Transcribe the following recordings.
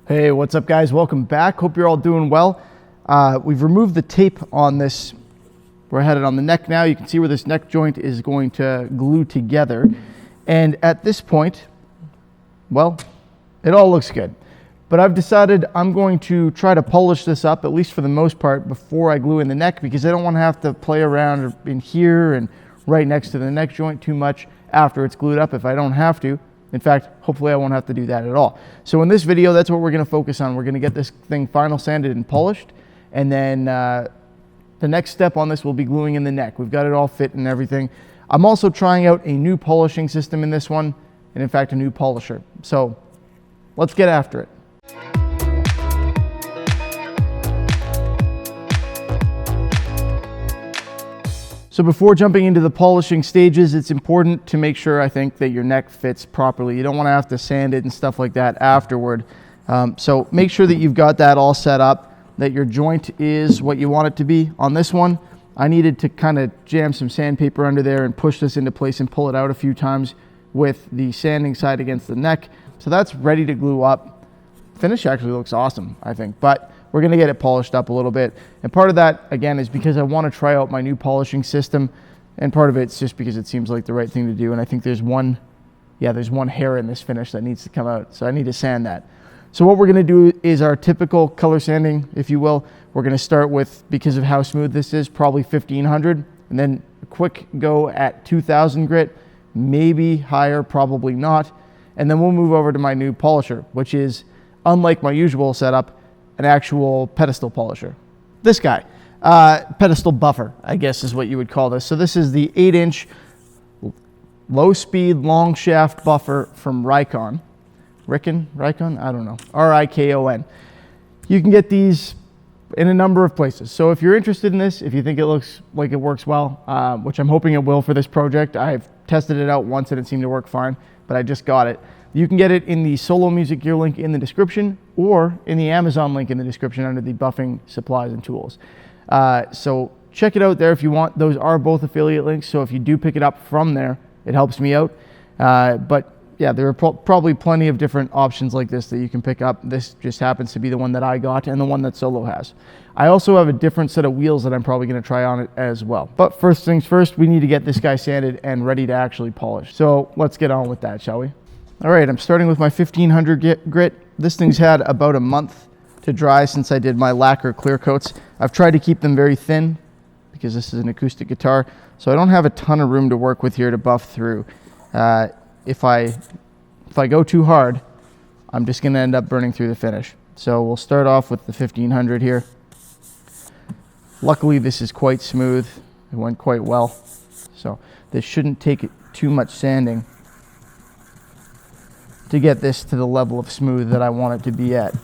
Hey, what's up guys? Welcome back. Hope you're all doing well. We've removed the tape on this. We're headed on the neck now. You can see where this neck joint is going to glue together. And at this point, well, it all looks good. But I've decided I'm going to try to polish this up, at least for the most part, before I glue in the neck, because I don't want to have to play around in here and right next to the neck joint too much after it's glued up if I don't have to. In fact, hopefully I won't have to do that at all. So in this video, that's what we're going to focus on. We're going to get this thing final sanded and polished, and then the next step on this will be gluing in the neck. We've got it all fit and everything. I'm also trying out a new polishing system in this one, and in fact a new polisher. So let's get after it. So before jumping into the polishing stages, it's important to make sure, I think, that your neck fits properly. You don't want to have to sand it and stuff like that afterward. So make sure that you've got that all set up, that your joint is what you want it to be. On this one, I needed to kind of jam some sandpaper under there and push this into place and pull it out a few times with the sanding side against the neck. So that's ready to glue up. Finish actually looks awesome, I think, but we're going to get it polished up a little bit. And part of that, again, is because I want to try out my new polishing system. And part of it's just because it seems like the right thing to do. And I think there's one hair in this finish that needs to come out. So I need to sand that. So what we're going to do is our typical color sanding, if you will. We're going to start with, because of how smooth this is, probably 1500. And then a quick go at 2000 grit, maybe higher, probably not. And then we'll move over to my new polisher, which is, unlike my usual setup, an actual pedestal polisher. This guy, pedestal buffer, I guess is what you would call this. So this is the 8-inch low speed long shaft buffer from Rikon. Rikon? I don't know. R-I-K-O-N. You can get these in a number of places. So if you're interested in this, if you think it looks like it works well, which I'm hoping it will for this project, I've tested it out once and it seemed to work fine, but I just got it. You can get it in the Solo Music Gear link in the description or in the Amazon link in the description under the buffing supplies and tools. So check it out there if you want. Those are both affiliate links, so if you do pick it up from there, it helps me out. But yeah, there are probably plenty of different options like this that you can pick up. This just happens to be the one that I got and the one that Solo has. I also have a different set of wheels that I'm probably going to try on it as well. But first things first, we need to get this guy sanded and ready to actually polish. So let's get on with that, shall we? All right, I'm starting with my 1500 grit. This thing's had about a month to dry since I did my lacquer clear coats. I've tried to keep them very thin because this is an acoustic guitar, so I don't have a ton of room to work with here to buff through. If I go too hard, I'm just going to end up burning through the finish. So we'll start off with the 1500 here. Luckily, this is quite smooth. It went quite well, so this shouldn't take too much sanding to get this to the level of smooth that I want it to be at.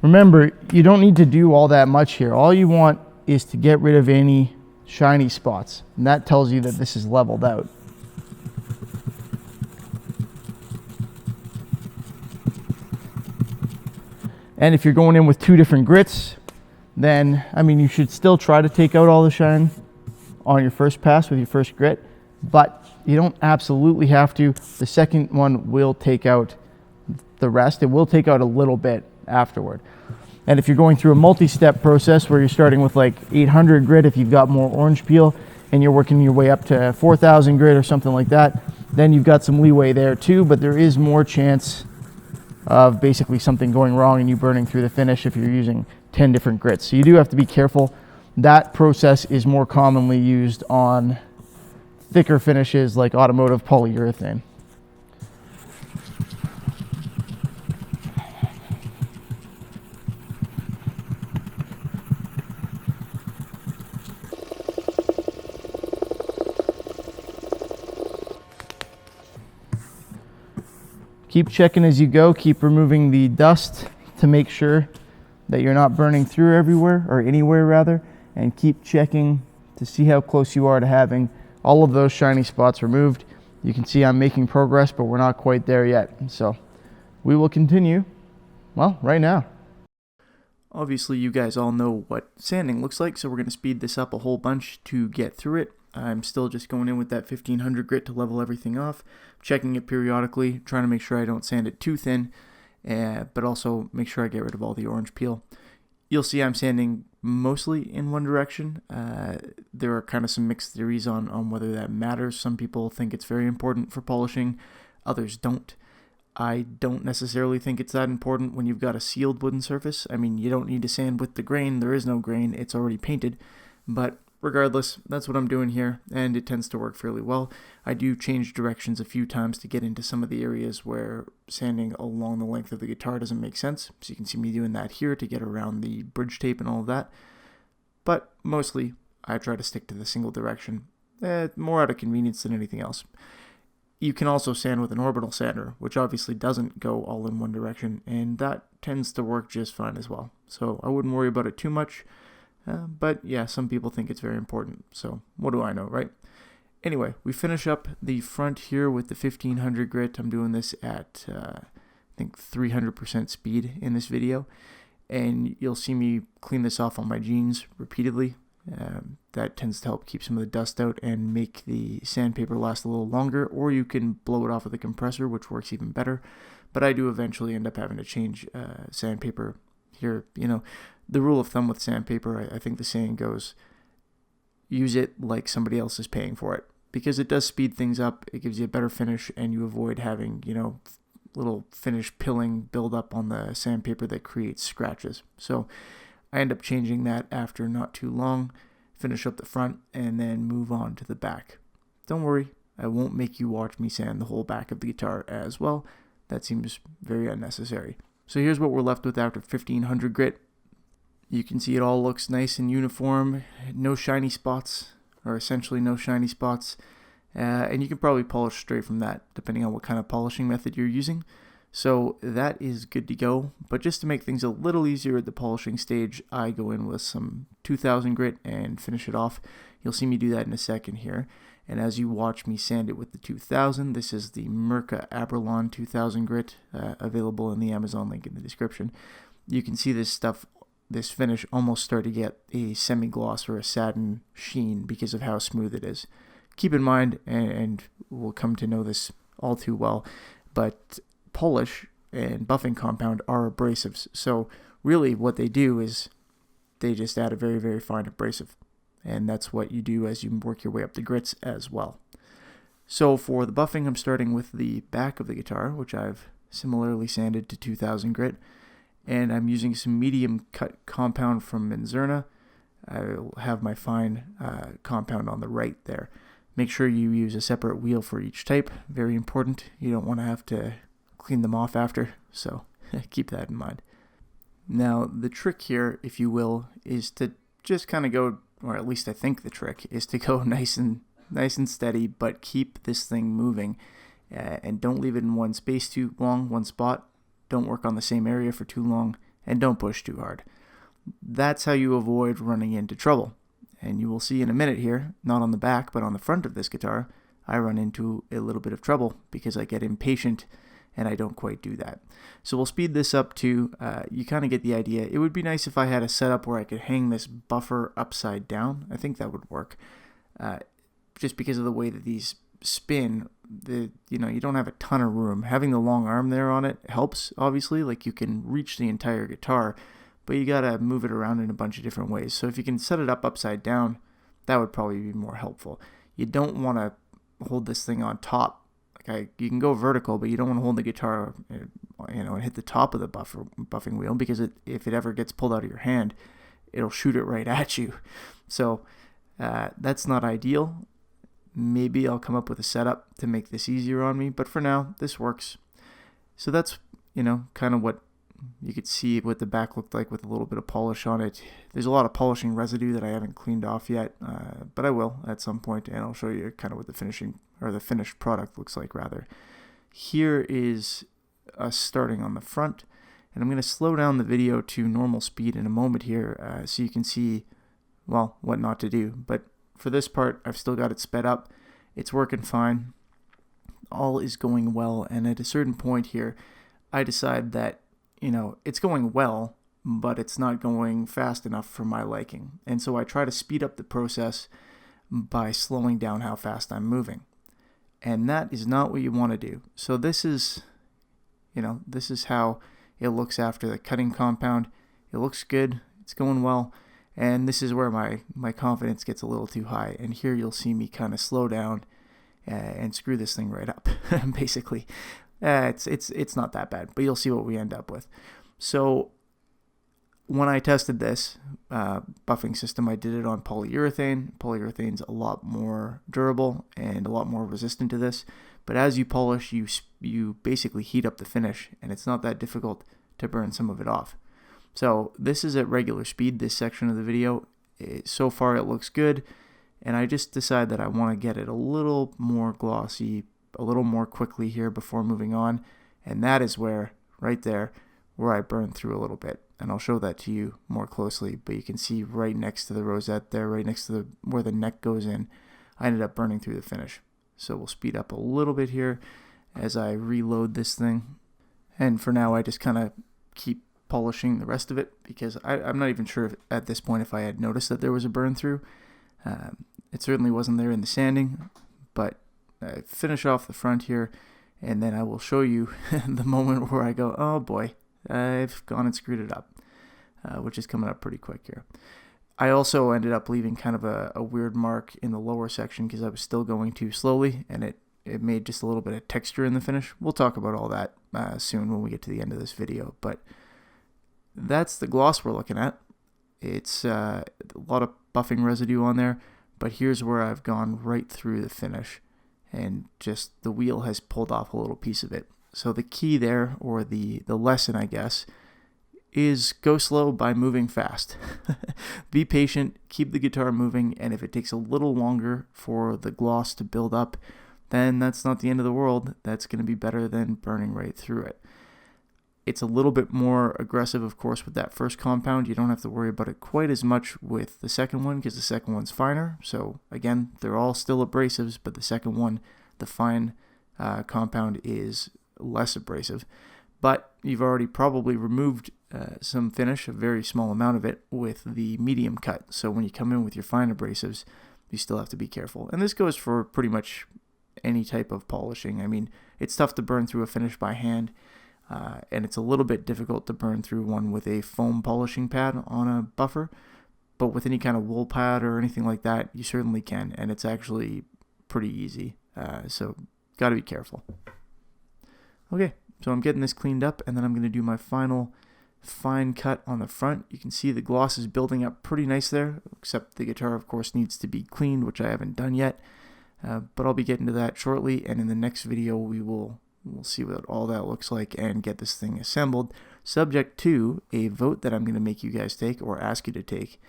Remember, you don't need to do all that much here. All you want is to get rid of any shiny spots, and that tells you that this is leveled out. And if you're going in with two different grits, then, I mean, you should still try to take out all the shine on your first pass with your first grit, but you don't absolutely have to. The second one will take out the rest. It will take out a little bit afterward. And if you're going through a multi-step process where you're starting with like 800 grit, if you've got more orange peel, and you're working your way up to 4000 grit or something like that, then you've got some leeway there too, but there is more chance of basically something going wrong and you burning through the finish if you're using 10 different grits. So you do have to be careful. That process is more commonly used on thicker finishes like automotive polyurethane. Keep checking as you go. Keep removing the dust to make sure that you're not burning through everywhere, or anywhere rather, and keep checking to see how close you are to having all of those shiny spots removed. You can see I'm making progress, but we're not quite there yet. So we will continue, well, right now. Obviously, you guys all know what sanding looks like, so we're going to speed this up a whole bunch to get through it. I'm still just going in with that 1500 grit to level everything off, checking it periodically, trying to make sure I don't sand it too thin, but also make sure I get rid of all the orange peel. You'll see I'm sanding mostly in one direction. There are kind of some mixed theories on whether that matters. Some people think it's very important for polishing, others don't. I don't necessarily think it's that important when you've got a sealed wooden surface. I mean, you don't need to sand with the grain. There is no grain. It's already painted. But regardless, that's what I'm doing here, and it tends to work fairly well. I do change directions a few times to get into some of the areas where sanding along the length of the guitar doesn't make sense. So you can see me doing that here to get around the bridge tape and all of that. But mostly, I try to stick to the single direction, more out of convenience than anything else. You can also sand with an orbital sander, which obviously doesn't go all in one direction, and that tends to work just fine as well. So I wouldn't worry about it too much, but yeah, some people think it's very important, so what do I know, right? Anyway, we finish up the front here with the 1500 grit. I'm doing this at, I think 300% speed in this video, and you'll see me clean this off on my jeans repeatedly. That tends to help keep some of the dust out and make the sandpaper last a little longer, or you can blow it off with a compressor, which works even better. But I do eventually end up having to change sandpaper here. You know, the rule of thumb with sandpaper, I think the saying goes, use it like somebody else is paying for it, because it does speed things up, it gives you a better finish, and you avoid having, you know, little finish pilling build up on the sandpaper that creates scratches. So I end up changing that after not too long, finish up the front, and then move on to the back. Don't worry, I won't make you watch me sand the whole back of the guitar as well. That seems very unnecessary. So here's what we're left with after 1500 grit. You can see it all looks nice and uniform, no shiny spots, or essentially no shiny spots. And you can probably polish straight from that, depending on what kind of polishing method you're using. So that is good to go, but just to make things a little easier at the polishing stage, I go in with some 2000 grit and finish it off. You'll see me do that in a second here. And as you watch me sand it with the 2000, this is the Mirka Abralon 2000 grit, available in the Amazon link in the description. You can see this stuff, this finish almost start to get a semi-gloss or a satin sheen because of how smooth it is. Keep in mind, and we'll come to know this all too well, but polish and buffing compound are abrasives. So really what they do is they just add a very, very fine abrasive. And that's what you do as you work your way up the grits as well. So for the buffing, I'm starting with the back of the guitar, which I've similarly sanded to 2000 grit. And I'm using some medium cut compound from Menzerna. I'll have my fine compound on the right there. Make sure you use a separate wheel for each type. Very important. You don't want to have to clean them off after, so keep that in mind. Now, the trick here, if you will, is to just kind of go, or at least I think the trick is to go nice and steady, but keep this thing moving, and don't leave it in one space too long, one spot. Don't work on the same area for too long, and don't push too hard. That's how you avoid running into trouble. And you will see in a minute here, not on the back, but on the front of this guitar, I run into a little bit of trouble because I get impatient and I don't quite do that. So we'll speed this up to, you kind of get the idea. It would be nice if I had a setup where I could hang this buffer upside down. I think that would work. Just because of the way that these spin, you don't have a ton of room. Having the long arm there on it helps, obviously. Like, you can reach the entire guitar, but you gotta move it around in a bunch of different ways. So if you can set it up upside down, that would probably be more helpful. You don't want to hold this thing on top. You can go vertical, but you don't want to hold the guitar, and hit the top of the buffing wheel, because if it ever gets pulled out of your hand, it'll shoot it right at you. So that's not ideal. Maybe I'll come up with a setup to make this easier on me, but for now, this works. So that's, kind of what you could see what the back looked like with a little bit of polish on it. There's a lot of polishing residue that I haven't cleaned off yet, but I will at some point, and I'll show you kind of what the finished product looks like, rather. Here is us starting on the front, and I'm going to slow down the video to normal speed in a moment here, so you can see, well, what not to do. But for this part, I've still got it sped up. It's working fine. All is going well, and at a certain point here, I decide that it's going well, but it's not going fast enough for my liking. And so I try to speed up the process. by slowing down how fast I'm moving. And that is not what you want to do. So this is, this is how it looks after the cutting compound. It looks good. It's going well. And this is where my confidence gets a little too high. And here you'll see me kind of slow down and screw this thing right up, basically. It's not that bad, but you'll see what we end up with. So when I tested this buffing system, I did it on polyurethane. Polyurethane's a lot more durable and a lot more resistant to this. But as you polish, you basically heat up the finish, and it's not that difficult to burn some of it off. So this is at regular speed, this section of the video. So far it looks good, and I just decided that I want to get it a little more glossy, a little more quickly here before moving on. And that is where, right there, where I burn through a little bit. And I'll show that to you more closely, but you can see right next to the rosette there, right next to where the neck goes in, I ended up burning through the finish. So we'll speed up a little bit here as I reload this thing. And for now, I just kind of keep polishing the rest of it, because I'm not even sure at this point if I had noticed that there was a burn through. It certainly wasn't there in the sanding, but I finish off the front here, and then I will show you the moment where I go, oh boy, I've gone and screwed it up, which is coming up pretty quick here. I also ended up leaving kind of a weird mark in the lower section because I was still going too slowly, and it made just a little bit of texture in the finish. We'll talk about all that soon when we get to the end of this video, but that's the gloss we're looking at. It's a lot of buffing residue on there, but here's where I've gone right through the finish, and just the wheel has pulled off a little piece of it. So the key there, or the lesson, I guess, is go slow by moving fast. Be patient, keep the guitar moving, and if it takes a little longer for the gloss to build up, then that's not the end of the world. That's going to be better than burning right through it. It's a little bit more aggressive, of course, with that first compound. You don't have to worry about it quite as much with the second one, because the second one's finer. So again, they're all still abrasives, but the second one, the fine compound, is less abrasive. But you've already probably removed some finish, a very small amount of it, with the medium cut. So when you come in with your fine abrasives, you still have to be careful. And this goes for pretty much any type of polishing. I mean, it's tough to burn through a finish by hand. And it's a little bit difficult to burn through one with a foam polishing pad on a buffer, but with any kind of wool pad or anything like that, you certainly can, and it's actually pretty easy, so got to be careful. Okay, so I'm getting this cleaned up, and then I'm going to do my final fine cut on the front. You can see the gloss is building up pretty nice there, except the guitar, of course, needs to be cleaned, which I haven't done yet, but I'll be getting to that shortly, and in the next video we'll see what all that looks like and get this thing assembled, subject to a vote that I'm going to make you guys take, or ask you to take,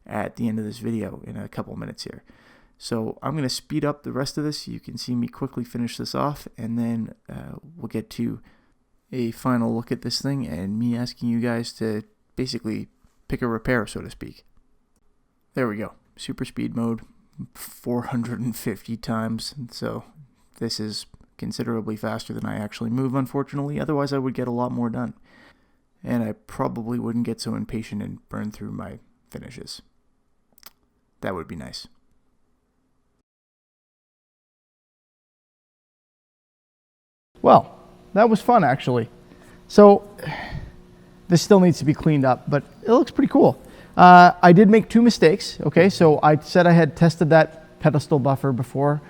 at the end of this video in a couple minutes here. So I'm going to speed up the rest of this. You can see me quickly finish this off, and then we'll get to a final look at this thing and me asking you guys to basically pick a repair, so to speak. There we go. Super speed mode, 450 times. So this is considerably faster than I actually move, unfortunately. Otherwise, I would get a lot more done. And I probably wouldn't get so impatient and burn through my finishes. That would be nice. Well, that was fun, actually. So this still needs to be cleaned up, but it looks pretty cool. I did make two mistakes. Okay, so I said I had tested that pedestal buffer before.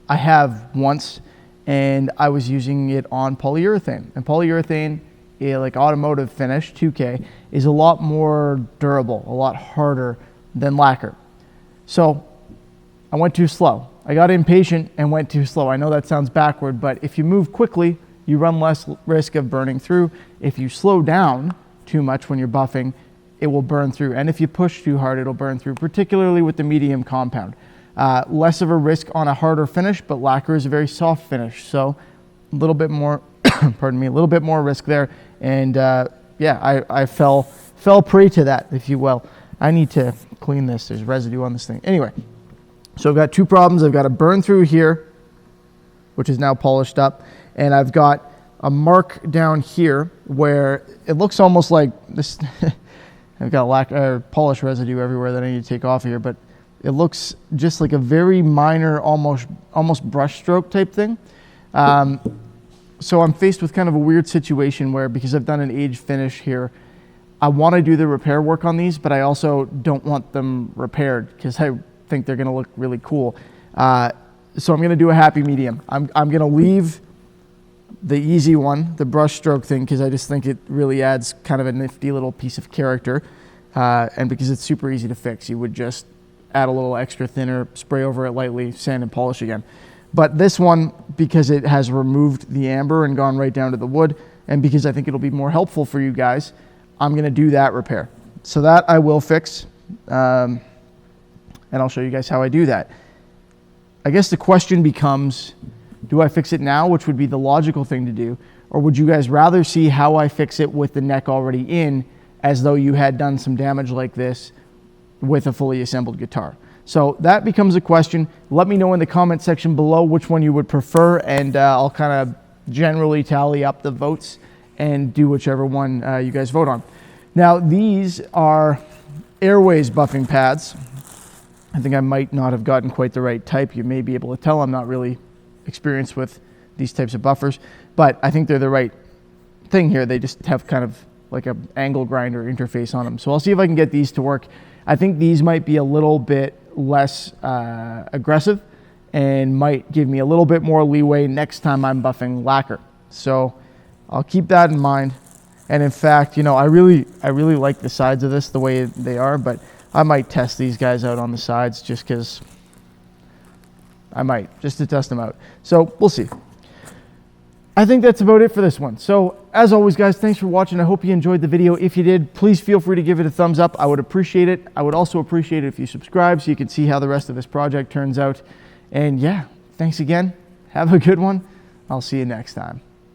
I have once, and I was using it on polyurethane. And polyurethane, like automotive finish, 2K, is a lot more durable, a lot harder than lacquer. So I went too slow. I got impatient and went too slow. I know that sounds backward, but if you move quickly, you run less risk of burning through. If you slow down too much when you're buffing, it will burn through. And if you push too hard, it'll burn through, particularly with the medium compound. Less of a risk on a harder finish, but lacquer is a very soft finish. So a little bit more, pardon me, a little bit more risk there. And yeah, I fell prey to that, if you will. I need to clean this. There's residue on this thing. Anyway, so I've got two problems. I've got a burn through here, which is now polished up. And I've got a mark down here where it looks almost like this. I've got polish residue everywhere that I need to take off here, but It looks just like a very minor, almost brush stroke type thing. So I'm faced with kind of a weird situation where, because I've done an age finish here, I want to do the repair work on these, but I also don't want them repaired because I think they're going to look really cool. So I'm going to do a happy medium. I'm going to leave the easy one, the brush stroke thing, because I just think it really adds kind of a nifty little piece of character. And because it's super easy to fix, you would just add a little extra thinner, spray over it lightly, sand and polish again. But this one, because it has removed the amber and gone right down to the wood, and because I think it'll be more helpful for you guys, I'm going to do that repair. So that I will fix, and I'll show you guys how I do that. I guess the question becomes, do I fix it now, which would be the logical thing to do, or would you guys rather see how I fix it with the neck already in, as though you had done some damage like this with a fully assembled guitar? So that becomes a question. Let me know in the comment section below which one you would prefer, and I'll kind of generally tally up the votes and do whichever one you guys vote on. Now, these are Airways buffing pads. I think I might not have gotten quite the right type. You may be able to tell I'm not really experienced with these types of buffers, but I think they're the right thing here. They just have kind of like an angle grinder interface on them. So I'll see if I can get these to work. I think these might be a little bit less aggressive and might give me a little bit more leeway next time I'm buffing lacquer. So I'll keep that in mind. And in fact, you know, I really like the sides of this the way they are, but I might test these guys out on the sides just because I might, just to test them out. So we'll see. I think that's about it for this one. So as always, guys, thanks for watching. I hope you enjoyed the video. If you did, please feel free to give it a thumbs up. I would appreciate it. I would also appreciate it if you subscribe so you can see how the rest of this project turns out. And yeah, thanks again. Have a good one. I'll see you next time.